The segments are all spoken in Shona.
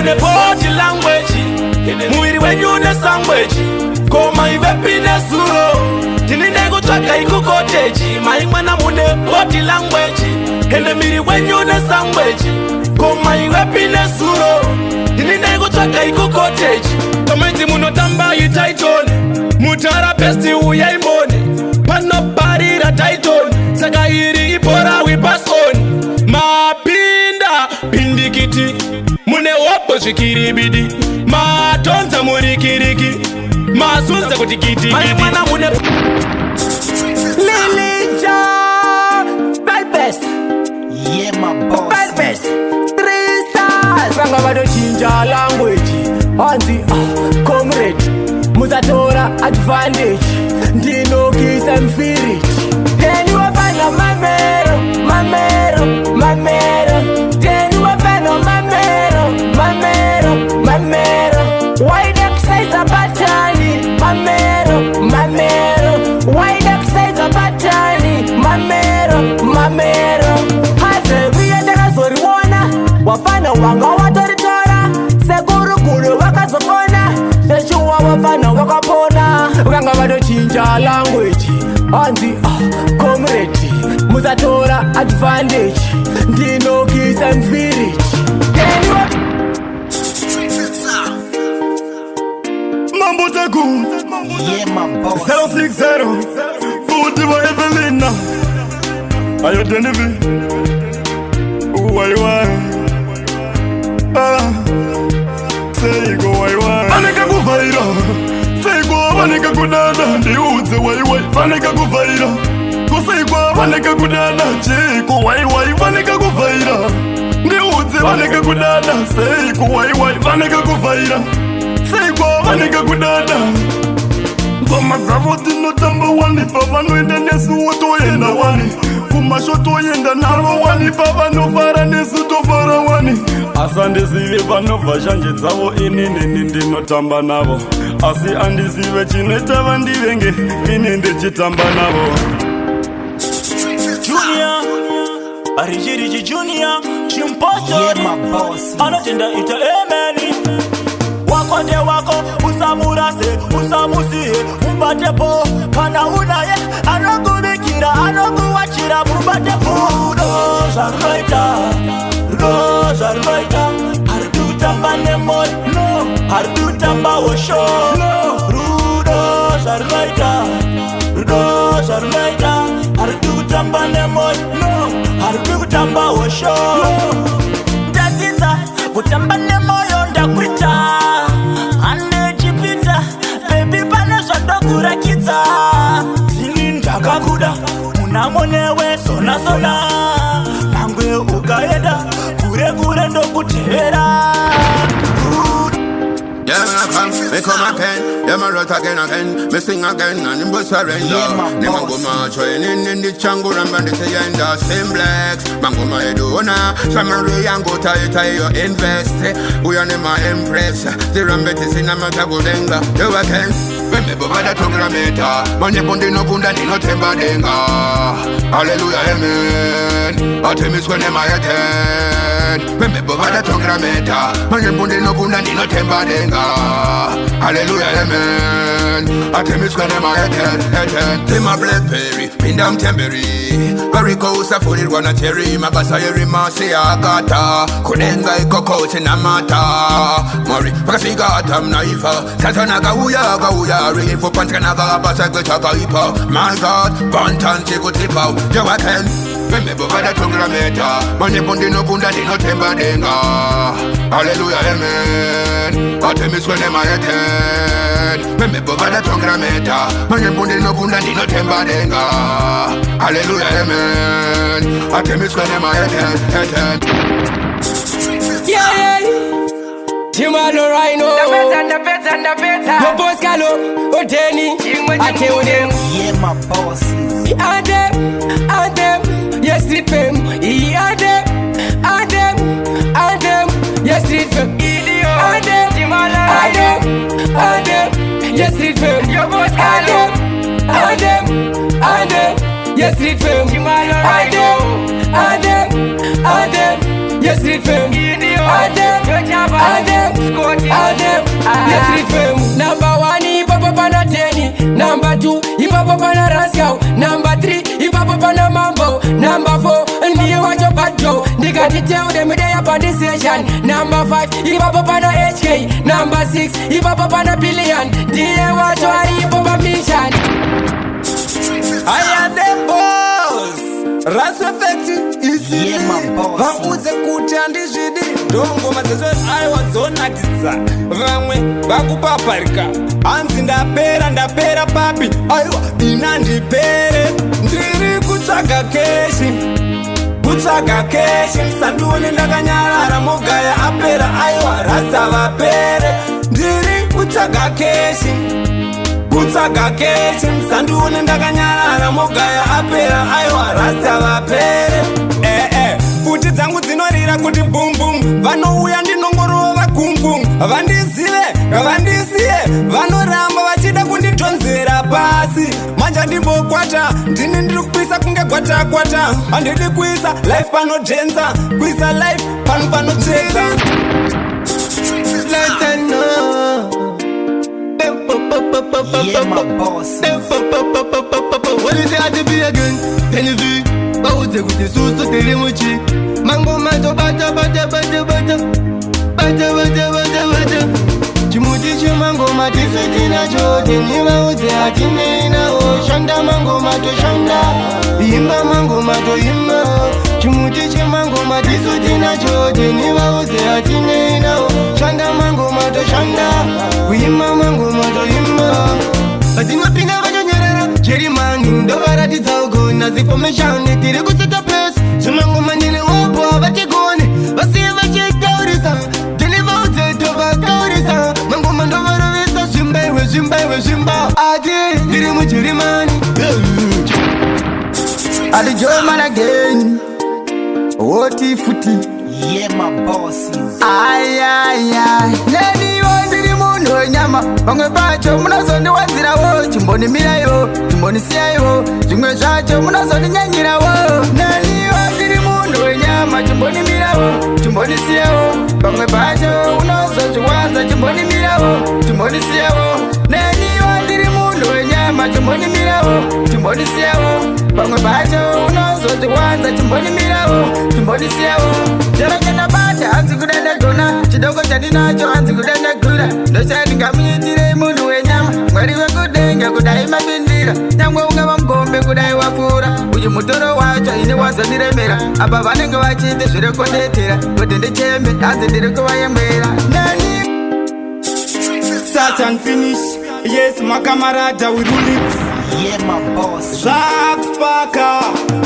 mune body language muiri wenyu une sandwich koma ivepi nesuro tininde kutsvaga ikukoteji mai mwana mune body language ende miri wenyu une sandwich koma ivepi nesuro tininde kutsvaga ikukoteji tomenzi munotamba itaitoni mutara besti uyaimboni panobarira taitoni saka iri ibora we pass on mapinda pindikiti mune wopo zvikiribidi matonza murikiriki masunza kuti kiti mwana mune Lilija Belbest Yeah my boss Belbest 3 stars Vanga vadochinja language Hanzi comrade Musatora advantage Ndinokisa mfiriti Teni wafana mamero Mamero Mamero Teni wafana mamero Mamero Mamero Wide exercise batani Mamero Mamero Wide exercise batani Mamero Mamero Haze viyendeka zoriwona Wafana wanga watoritora Sekuru kuru wakazofona Neshuwa wafana wakapona Vanga vadochinja language Hanzi comrade Musatora advantage Ndinokisa mfiriti Mambo Taku Yeah my boss 060 Futi wa Evelina Ayo Denevi Uwaiwai Seigo waiwai Vaneka kuvaira Seigwa vaneka kudada Ndiuze waiwai Vaneka kuvaira Kuseigwa vaneka kudada Chiko waiwai Vaneka kuvaira Ndiuze vaneka kudada Seigo waiwai Vaneka kuvaira Seigwa vaneka kudada Ngoma dzavo dzinotamba wani pavanoenda nesu wotoenda wani kumasho toenda navo wani pavanofara nesu tofara wani asi andizive panobva shanje dzavo inini ndinotamba navo asi andizive chinoita vandivenge ini ndichitamba navo Junior Arichirichi Junior Chimpostori Yeah my boss anotenda ita emeni wako nde wako usamurase usamusiye mubatepo kana unaye anokubikira anokuwachira mubatepo rudo zvarunoita harikutamba nemoi harikutamba wosho rudo zvarunoita harikutamba nemoi harikutamba wosho ndadzidza kutamba nemoyo ndakwita kurakidza zini ndakakuda munamonewe sona mangwe ukaenda kure ndokutevera Yeah, me come again, yeah, me write again, me sing again, and him go surrender. Ni mango ma training in the chango and man the yenda same blacks. Mango ma edona, samari and go tie you invest. We are my impress. The rambet is in a matagodenga. You again, when me bovada to grameta, manye bondi no bunda ni no temba denga. Hallelujah, amen. Artemis when am I attend? When me bovada to grameta, manye bondi no bunda ni no temba denga. Hallelujah, amen. Artemis when am I attend? Tima Blackberry, Pindam Temberry. Very close, I put it one a cherry. My basayeri masi agata. Kunenga ikoko chinamata. Mari, Pasigata naifa. Satana gauya. Rifu pantanaga basagata kaipa. My God, Bantan Chico Tripa. Jawaken. Remember what I told Rameta. Money Bundi no Bunda no Temba Denga. Hallelujah, amen. Artemis when am I attend? Remember what I told Rameta. Money Bundi no Bunda no Temba Denga. Hallelujah, amen. Artemis when am I attend? Yeah Timano Rhino the better Popos Kalo Odeni Ate Odem Yeah my boss Adem Yes street fame Adem Yes street fame Adem Yes street fame Adem Yes street fame Adem Yes street fame Adem yes street fame. Number 1 hip hop up on a 10. Number 2 hip hop up on a Rascal. Number 3 hip hop up on a Mambo. Number 4 and you watch your bad Joe. They got to tell them they up on this session. Number 5 hip hop up on a HK. Number 6 hip hop up on a Billion. They watch your hip hop mission. I am the boss. Rasafeti isi vaudze kuti handizvidi ndongoma dzezvo aiwadzonakisa vamwe vakupaparika hanzi ndapera papi aiwa ina ndipere ndiri kutsvaga keshi msanduone ndakanyarara mogaya apera aiwa rasa vapere ndiri kutsvaga keshi msanduone ndakanyarara mogaya apera aiwa rasta vapere futi dzangu dzinorira kuti bumbum vanouya ndinongorova gumbum vandisiye vanoramba vachida kunditonzera pasi manje ndimbokwata ndini ndiri kuisa kunge kwata handidi kuisa life panojenza kuisa life panojenza Yeah, my boss. What is it had to be again? Can you see? I would say with the sauce to tell him what you mango mato bata Chimuti chimango mati sutina chote Niwa uze hatine ina o Shanda mango mato shanda Imba mango mato imba Chimuti chimango mati sutina chote Niwa uze hatine ina o Shanda mango mato shanda Imba mango mato imba Adinga pinga vajo nyerera Jerry mangi ndo varati zaugo Nazifomeshani tiri kuseta place Chimango manjini opo avati gone Vasiye vachitaurisa Deliva uze tova kaurisa Mango mando varovisa Shimba Adi Diri mujiri mani Adi German again Oti futi Yeah, my bosses. Ay Lady wandiri mundo nyama Bangwe bacho munazondi wanzira wo Chimboni mira yo, chimboni siya yo Chingwe shacho munazondi nyanyira wo Nani wandiri mundo nyama Chimboni mira wo, chimboni siya wo Bangwe bacho unazondi wanza Chimboni mira wo, chimboni siya wo Nani wandiri mundo nyama Chimboni mira wo, chimboni siya wo Bangwe bacho unazondi wanza Chimboni mira wo, chimboni siya wo Jara kena bata hanzi kudenda gona Chidogo chadinacho hanzi kudenda gura Ndoshadi ngamitire mundu wenyama Mwari wekudenga kudai mabindira Nyangwe unga wamgombe kudai wapura Uyu mutoro wacho ini wazondiremera Apa vanenge wachite zvire kondetera Kutende chembe hanzi ndiri kuvayembera Nani Start and finish. Yes, my camarada, we rule it. Yeah, my boss. Sharks Parker.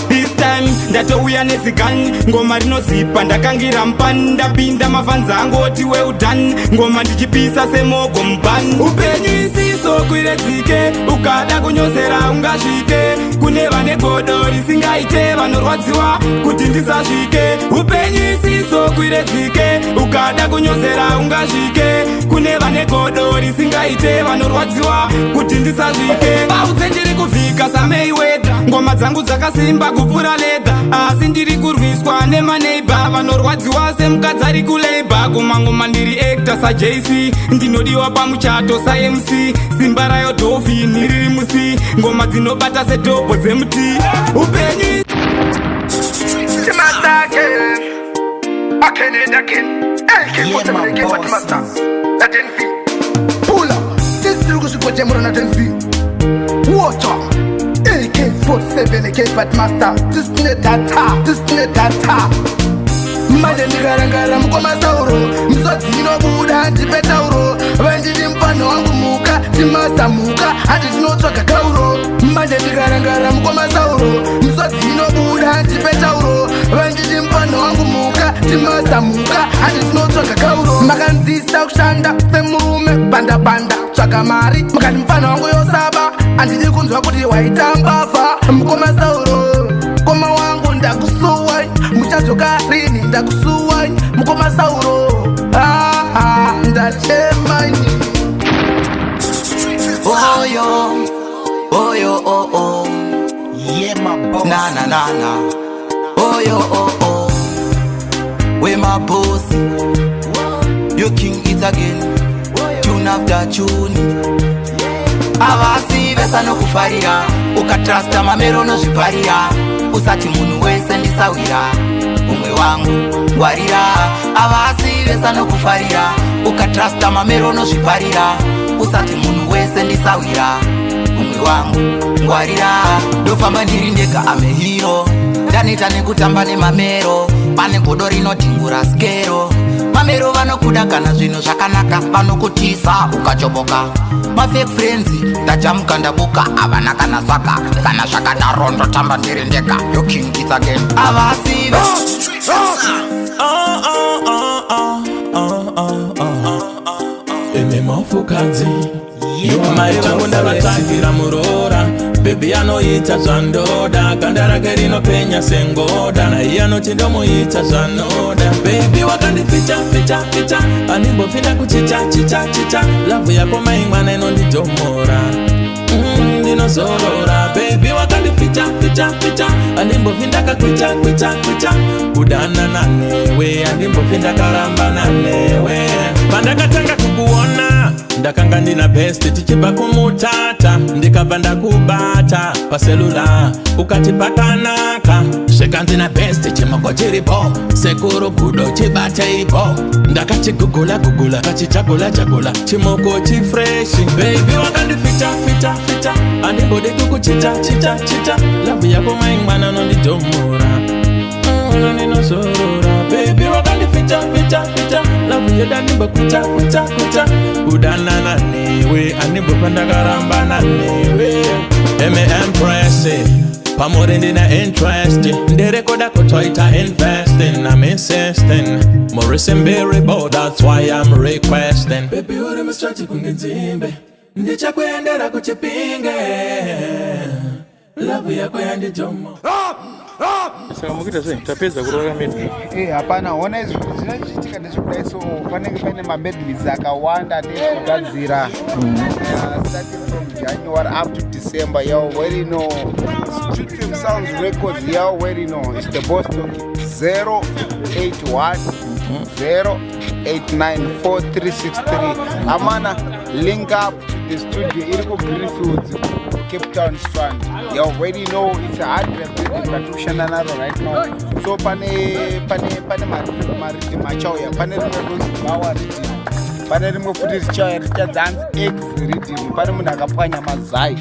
This time ndatouya nezigan ngoma rinozipa ndakangira mpanda pinda mafanza angoti well done ngoma ndichipisa semogo mban upenyu isiso kwiredzike ukada kunyosera ungasvike kune vane godo risingaite vanorwadziwa kuti ndisasvike upenyu isiso kwiredzike ukada kunyosera ungasvike kune vane godo risingaite vanorwadziwa kuti ndisasvike baudze ndiri kuvhika saMayweather ngoma dzangu dzakasimba kupfura ledha asi ndiri kurwiswa nemaneiba vanorwadziwa semukadzi ari kuleiba kumangoma ndiri actor saJC ndinodiwa pamuchato saMC simba rayo dolphin riri musi ngoma dzinobata sedhobho dzemuti upenyu AK-47, AK Batmaster, Disney data Manje ndigarangara mkomasauro Msotsi inobuda ndipetauro Vandiri mpano wangu muka Timasa muka hati tinotsvaga tauro Manje ndigarangara mkomasauro Msotsi inobuda ndipetauro Vandiri mpano wangu muka Timasa muka hati tinotsvaga tauro Makanzisa kushanda semurume banda tsvaga mari Makati mpano wangu yosaba Andidi kunzwa kuti waitambavha Mkomasauro Koma wangu ndakusuwai Muchazoka rini ndakusuwai Mkomasauro ndachemai Oh. Yeah, my boss. Na Oh. Where my boss You king it again after tune avasi vesanokufarira ukatrasta mamero nozviparira usati munhu wese ndisawira umwe wangu ngwarira avasi vesanokufarira ukatrasta mamero nozviparira usati munhu wese ndisawira umwe wangu ngwarira ndofamba ndiri ndega amehiro ndanita nekutamba nemamero pane godo rinodhingura skero mamero vanokuda kana zvinhu zvakanaka vanokutisa ukachoboka mafake friends ndajamuka ndabuka avana kana saka kana zvakadaro ndotamba ndiri ndega yo king it again avasi ememofukadzi mai vangu ndavatangira murora bebi anoita zvandoda ganda rake rinopenya sengoda naiye anoti ndomuita zvanoda bebi wakandificha andimbopinda kuchicha lavhu yako mai mwana inondidomora ndinozorora bebi wakandificha andimbopinda kakwicha kudanana newe andimbopinda karambana newe pandakatanga kukuona ndakanga ndina best tichibva kumutata ndikabva ndakubata paselula ukati pakanaka zvekanzina best chimoko chiripo sekuru gudo chibate ipo ndakachigugula kachijagula chimoko chifreshi baby wakandificha andimbode kukuchita lavhu yako mai mwana nondidomora ninozorora baby wakandificha lavhu yedu andimbokucha kudanana newe andimbopandakarambana newe eme empress pamore ndina interest nderekoda kutoita investing I'm insisting Morrisonberry that's why I'm requesting baby uri mstrati kungenzimbe ndichakuendera kuchipinge lavhu yako yandidomo saka mukuita sei tapedza kurora medley hapana ona izvi zvinochitika ndezvekudai so panenge paine mamedleys akawanda ndezvekugadzira starting from January up to December you already know Street Film Sounds Records you already know it's the boss talking 081 0894363 amana link up to the studio iri ku Greenfields Cape Town Strand. You already know it's a hard production right now. So pane machauya pane rimwe bawa rhythm pane rimwe futi richauya richadance X rhythm pane munhu akapwanya mazai